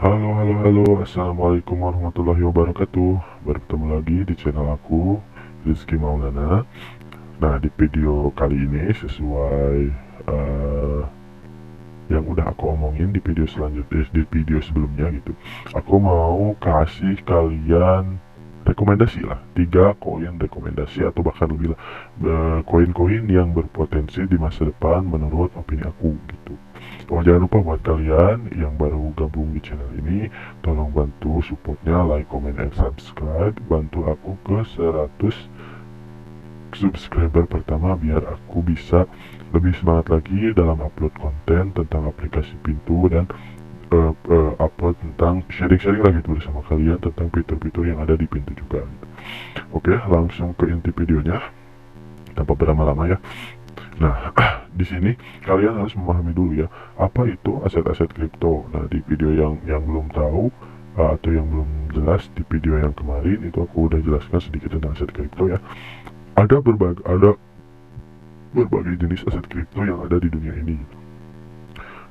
Halo, halo, halo, assalamualaikum warahmatullahi wabarakatuh. Bertemu lagi di channel aku, Rizky Maulana. Nah, di video kali ini sesuai eh, yang udah aku omongin di video selanjutnya, di video sebelumnya gitu. Aku mau kasih kalian rekomendasi lah, 3 koin rekomendasi atau bahkan lebih lah, koin-koin yang berpotensi di masa depan menurut opini aku gitu. Oh, jangan lupa buat kalian yang baru gabung di channel ini, tolong bantu supportnya, like, comment, and subscribe. Bantu aku ke 100 subscriber pertama biar aku bisa lebih semangat lagi dalam upload konten tentang aplikasi Pintu dan upload tentang sharing-sharing lagi gitu bersama kalian tentang fitur-fitur yang ada di Pintu juga gitu. Oke, langsung ke inti videonya tanpa berlama-lama ya. Nah, di sini kalian harus memahami dulu ya, apa itu aset-aset kripto. Nah, di video yang belum tahu atau yang belum jelas, di video yang kemarin itu aku udah jelaskan sedikit tentang aset kripto ya. Ada berbagai jenis aset kripto yang ada di dunia ini.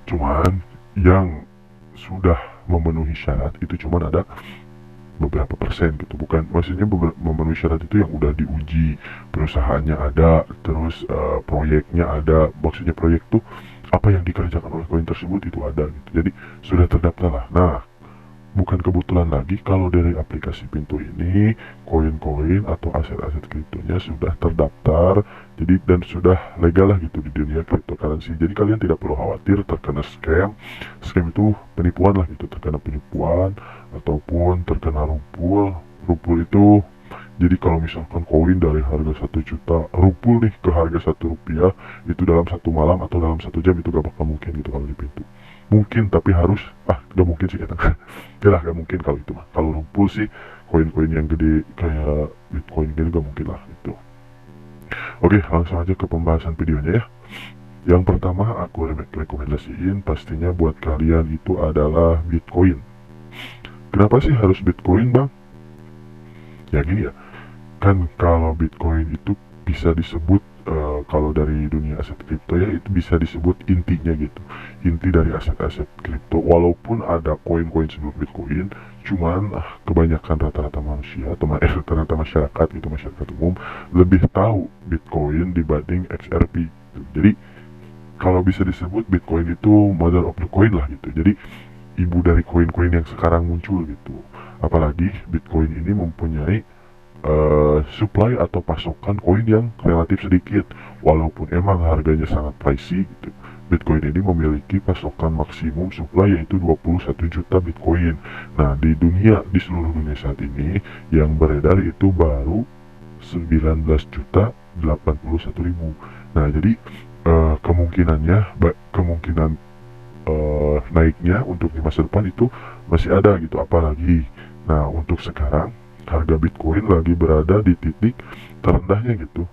Cuman yang sudah memenuhi syarat itu cuman ada beberapa persen gitu, bukan maksudnya memenuhi syarat itu yang udah diuji, perusahaannya ada, terus proyeknya ada. Maksudnya proyek tuh apa yang dikerjakan oleh koin tersebut itu ada gitu, jadi sudah terdaftar lah. Nah, bukan kebetulan lagi kalau dari aplikasi Pintu ini koin-koin atau aset-aset kriptonya sudah terdaftar, jadi dan sudah legal lah gitu di dunia cryptocurrency. Jadi kalian tidak perlu khawatir terkena scam. Scam itu penipuan lah gitu, terkena penipuan ataupun terkena rupul. Rupul itu jadi kalau misalkan koin dari harga 1 juta rupul nih ke harga Rp1, itu dalam 1 malam atau dalam 1 jam itu gak bakal mungkin gitu kalau di Pintu. Mungkin tapi harus, gak mungkin sih kata. Ya lah, gak mungkin kalau itu mah. Kalau rumpul sih, koin-koin yang gede kayak Bitcoin gini gak mungkin lah itu. Oke, langsung aja ke pembahasan videonya ya. Yang pertama aku rekomendasiin pastinya buat kalian itu adalah Bitcoin. Kenapa sih harus Bitcoin, Bang? Ya gini ya, kan kalau Bitcoin itu bisa disebut kalau dari dunia aset kripto ya, itu bisa disebut intinya gitu, inti dari aset-aset kripto. Walaupun ada koin-koin sebelum Bitcoin, cuman kebanyakan rata-rata manusia atau rata-rata masyarakat gitu, masyarakat umum lebih tahu Bitcoin dibanding XRP gitu. Jadi kalau bisa disebut Bitcoin itu mother of the coin lah gitu, jadi ibu dari koin-koin yang sekarang muncul gitu. Apalagi Bitcoin ini mempunyai supply atau pasokan koin yang relatif sedikit. Walaupun emang harganya sangat pricey gitu, Bitcoin ini memiliki pasokan maksimum supply yaitu 21 juta Bitcoin. Nah, di seluruh dunia saat ini yang beredar itu baru 19 juta 81 ribu. Nah, jadi kemungkinan naiknya untuk di masa depan itu masih ada gitu. Apalagi, nah, untuk sekarang harga Bitcoin lagi berada di titik terendahnya gitu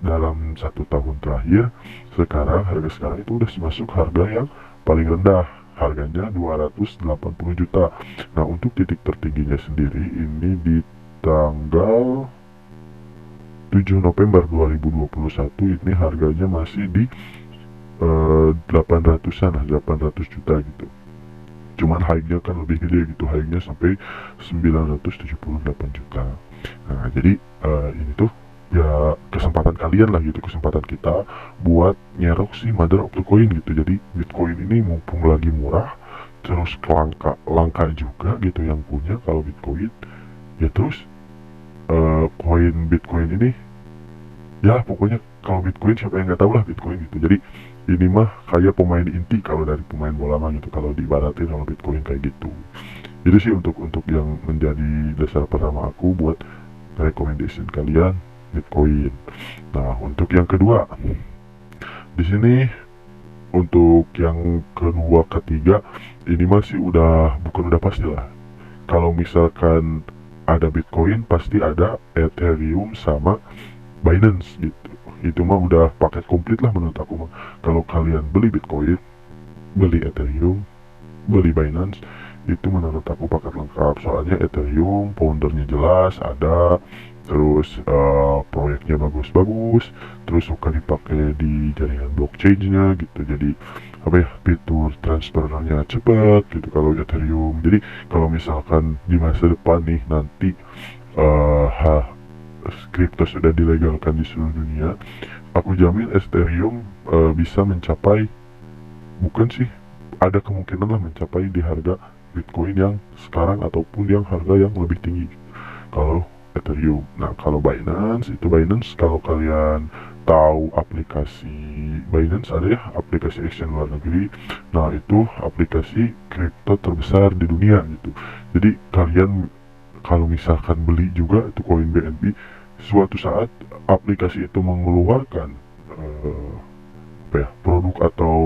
dalam 1 tahun terakhir. Harga sekarang itu udah masuk harga yang paling rendah, harganya 280 juta. Nah, untuk titik tertingginya sendiri ini di tanggal 7 November 2021 ini harganya masih di 800-an lah, 800 juta gitu. Cuman high-nya kan lebih gede gitu, high-nya sampai 978 juta. Nah, jadi ini tuh ya kesempatan kalian lah gitu, kesempatan kita buat nyerok si mother of the coin gitu. Jadi Bitcoin ini mumpung lagi murah, terus langka juga gitu yang punya kalau Bitcoin ya. Terus koin Bitcoin ini ya pokoknya kalau Bitcoin siapa yang nggak tahu lah Bitcoin gitu. Jadi ini mah kayak pemain inti kalau dari pemain bola mah gitu, kalau diibaratin kalau Bitcoin kayak gitu. Itu sih untuk yang menjadi dasar pertama aku buat recommendation kalian Bitcoin. Nah, untuk yang kedua di sini, untuk yang kedua ketiga ini masih udah pasti lah. Kalau misalkan ada Bitcoin pasti ada Ethereum sama Binance gitu. Itu mah udah paket komplit lah menurut aku mah. Kalau kalian beli Bitcoin, beli Ethereum, beli Binance, itu menurut aku paket lengkap. Soalnya Ethereum foundernya jelas ada, terus proyeknya bagus-bagus, terus suka dipakai di jaringan blockchain-nya gitu. Jadi apa ya, fitur transfernya cepat gitu kalau Ethereum. Jadi kalau misalkan di masa depan nih nanti uh, kripto sudah dilegalkan di seluruh dunia, aku jamin Ethereum bisa mencapai, bukan sih, ada kemungkinan lah mencapai di harga Bitcoin yang sekarang ataupun yang harga yang lebih tinggi kalau Ethereum. Nah kalau Binance, itu Binance kalau kalian tahu aplikasi Binance, ada ya aplikasi exchange luar negeri. Nah itu aplikasi kripto terbesar di dunia gitu. Jadi kalian kalau misalkan beli juga itu koin BNB, suatu saat aplikasi itu mengeluarkan apa ya, produk atau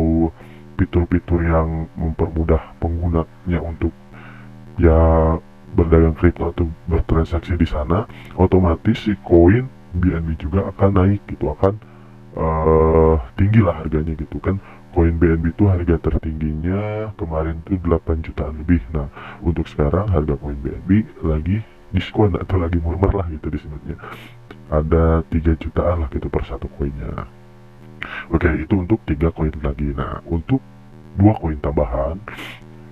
fitur-fitur yang mempermudah penggunanya untuk ya berdagang kripto atau bertransaksi di sana, otomatis si koin BNB juga akan naik gitu, akan tinggi lah harganya gitu kan. Koin BNB itu harga tertingginya kemarin tuh 8 jutaan lebih. Nah untuk sekarang harga koin BNB lagi diskon atau lagi murmur lah gitu disebutnya, ada 3 jutaan lah gitu per satu koinnya. Oke, itu untuk 3 koin lagi. Nah untuk 2 koin tambahan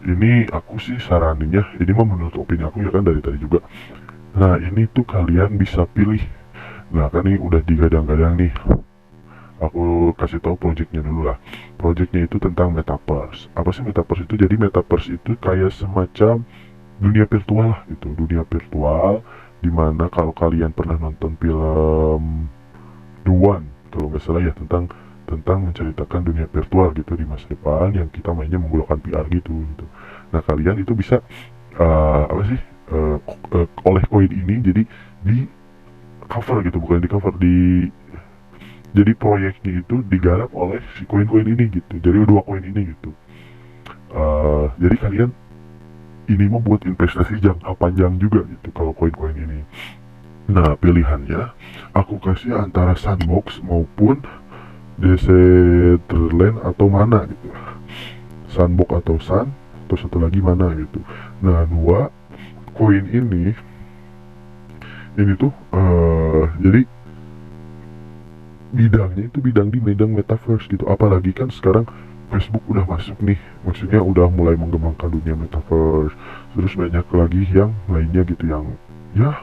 ini aku sih saraninnya, ini mah menurut opini aku ya kan dari tadi juga. Nah ini tuh kalian bisa pilih. Nah kan ini udah digadang-gadang nih, aku kasih tahu projectnya dulu lah. Projectnya itu tentang metaverse. Apa sih metaverse itu? Jadi metaverse itu kayak semacam dunia virtual lah gitu, dunia virtual dimana kalau kalian pernah nonton film Duan kalau nggak salah ya, tentang menceritakan dunia virtual gitu di masa depan yang kita mainnya menggunakan VR gitu. Nah kalian itu bisa apa sih oleh koin ini jadi di cover gitu, bukan di cover, di jadi proyeknya itu digarap oleh si koin-koin ini gitu, jadi 2 koin ini gitu. Jadi kalian ini mau buat investasi jangka panjang juga gitu kalau koin-koin ini. Nah pilihannya aku kasih antara Sandbox maupun Decentraland atau mana gitu, Sandbox atau Sun atau satu lagi mana gitu. Nah 2 koin ini tuh jadi bidangnya itu bidang di bidang metaverse gitu. Apalagi kan sekarang Facebook udah masuk nih, maksudnya udah mulai mengembangkan dunia metaverse. Terus banyak lagi yang lainnya gitu yang ya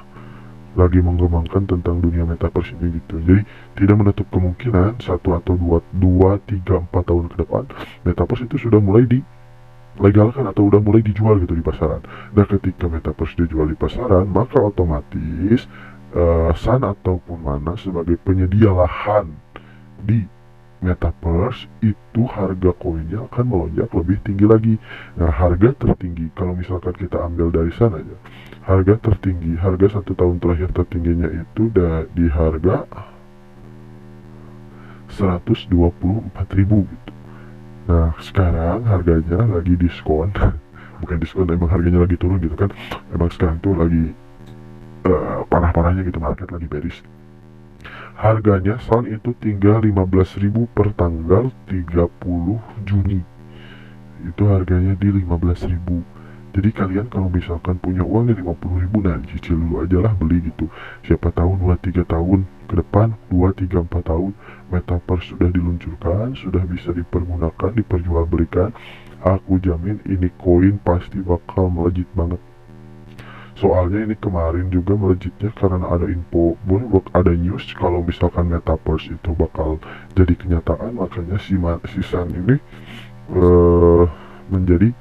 lagi mengembangkan tentang dunia metaverse ini gitu. Jadi tidak menutup kemungkinan 1 atau 2, 3, 4 tahun ke depan metaverse itu sudah mulai dilegalkan atau udah mulai dijual gitu di pasaran. Nah ketika metaverse dijual di pasaran, maka otomatis Sun ataupun mana sebagai penyedia lahan di metaverse itu harga koinnya akan melonjak lebih tinggi lagi. Nah harga tertinggi kalau misalkan kita ambil dari sana aja, harga tertinggi, harga 1 tahun terakhir tertingginya itu di harga 124.000 gitu. Nah sekarang harganya lagi diskon bukan diskon, emang harganya lagi turun gitu kan. Emang sekarang tuh lagi parah-parahnya gitu, market lagi bearish. Harganya Sun itu tinggal 15.000 per tanggal 30 Juni. Itu harganya di 15.000. Jadi kalian kalau misalkan punya uang di 50.000, nah cicil dulu aja lah beli gitu. Siapa tahu 2-3 tahun ke depan, 2-3-4 tahun metaverse sudah diluncurkan, sudah bisa dipergunakan, diperjualbelikan. Aku jamin ini koin pasti bakal melejit banget. Soalnya ini kemarin juga melejitnya karena ada info, ada news kalau misalkan metaverse itu bakal jadi kenyataan, makanya si Sun ini menjadi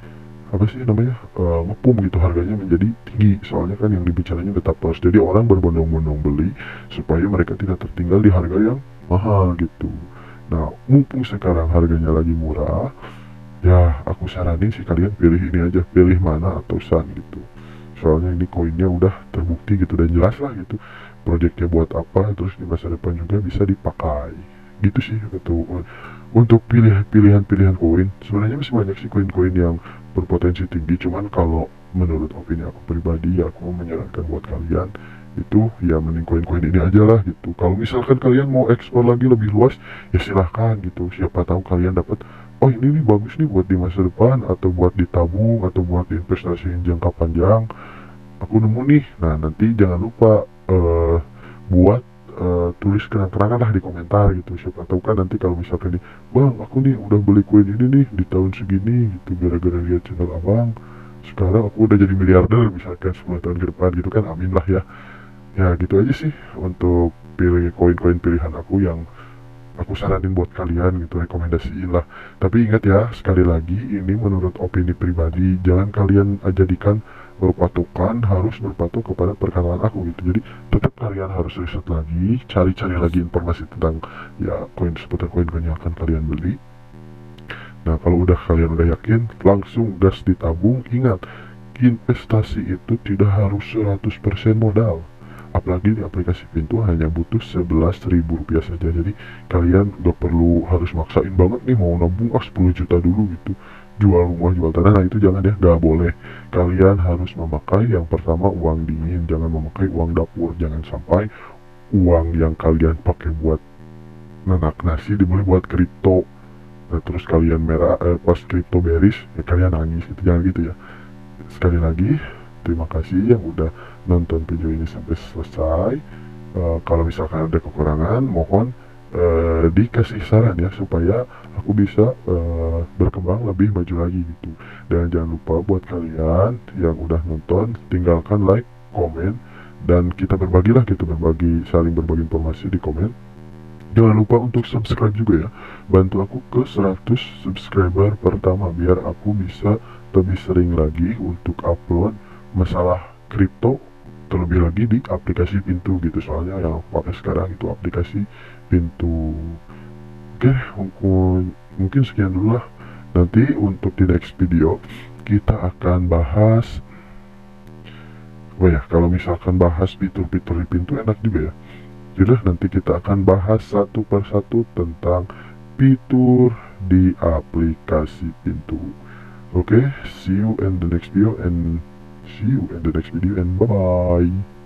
apa sih namanya, ngepum gitu, harganya menjadi tinggi. Soalnya kan yang dibicaranya metaverse, jadi orang berbondong-bondong beli supaya mereka tidak tertinggal di harga yang mahal gitu. Nah mumpung sekarang harganya lagi murah, ya aku saranin sih kalian pilih ini aja, pilih mana atau Sun gitu. Soalnya ini koinnya udah terbukti gitu dan jelas lah gitu proyeknya buat apa, terus di masa depan juga bisa dipakai gitu sih gitu. Untuk pilihan-pilihan koin sebenarnya masih banyak sih koin-koin yang berpotensi tinggi, cuman kalau menurut opini aku pribadi, aku menyarankan buat kalian itu ya mending koin-koin ini aja lah gitu. Kalau misalkan kalian mau ekspor lagi lebih luas ya silahkan gitu, siapa tahu kalian dapat, oh ini nih bagus nih buat di masa depan, atau buat ditabung, atau buat investasi yang jangka panjang. Aku nemu nih. Nah nanti jangan lupa buat tulis kenang-kenangan lah di komentar gitu. Siapa tahu kan nanti kalau misalkan nih, bang aku nih udah beli koin ini nih di tahun segini gitu, gara-gara lihat channel abang sekarang aku udah jadi miliarder misalkan 10 tahun ke depan gitu kan, amin lah ya. Ya gitu aja sih untuk pilih koin-koin pilihan aku yang aku saranin buat kalian gitu, rekomendasiin lah. Tapi ingat ya, sekali lagi ini menurut opini pribadi, jangan kalian jadikan patokan harus berpatok kepada perkataan aku gitu. Jadi tetap kalian harus riset lagi, cari-cari lagi informasi tentang ya koin, seputar koin-koin yang akan kalian beli. Nah kalau kalian udah yakin, langsung gas ditabung. Ingat, investasi itu tidak harus 100% modal, apalagi di aplikasi Pintu hanya butuh 11.000 rupiah saja. Jadi kalian gak perlu harus maksain banget nih mau nabung 10 juta dulu gitu, jual rumah jual tanah. Nah itu jangan ya, gak boleh. Kalian harus memakai yang pertama uang dingin, jangan memakai uang dapur. Jangan sampai uang yang kalian pakai buat nanak nasi dibeli buat kripto. Nah, terus kalian pas kripto beris ya kalian nangis gitu, jangan gitu ya. Sekali lagi, terima kasih yang udah nonton video ini sampai selesai. Kalau misalkan ada kekurangan, mohon dikasih saran ya, supaya aku bisa berkembang lebih maju lagi gitu. Dan jangan lupa buat kalian yang udah nonton, tinggalkan like, komen, dan kita berbagilah gitu, saling berbagi informasi di komen. Jangan lupa untuk subscribe juga ya. Bantu aku ke 100 subscriber pertama biar aku bisa lebih sering lagi untuk upload masalah kripto, terlebih lagi di aplikasi Pintu gitu. Soalnya yang aku pakai sekarang itu aplikasi Pintu. Oke, mungkin sekian dulu lah. Nanti untuk di next video kita akan bahas, oh ya, kalau misalkan bahas fitur-fitur di Pintu enak juga ya. Jadi nanti kita akan bahas satu persatu tentang fitur di aplikasi Pintu. Oke, see you in the next video and bye bye.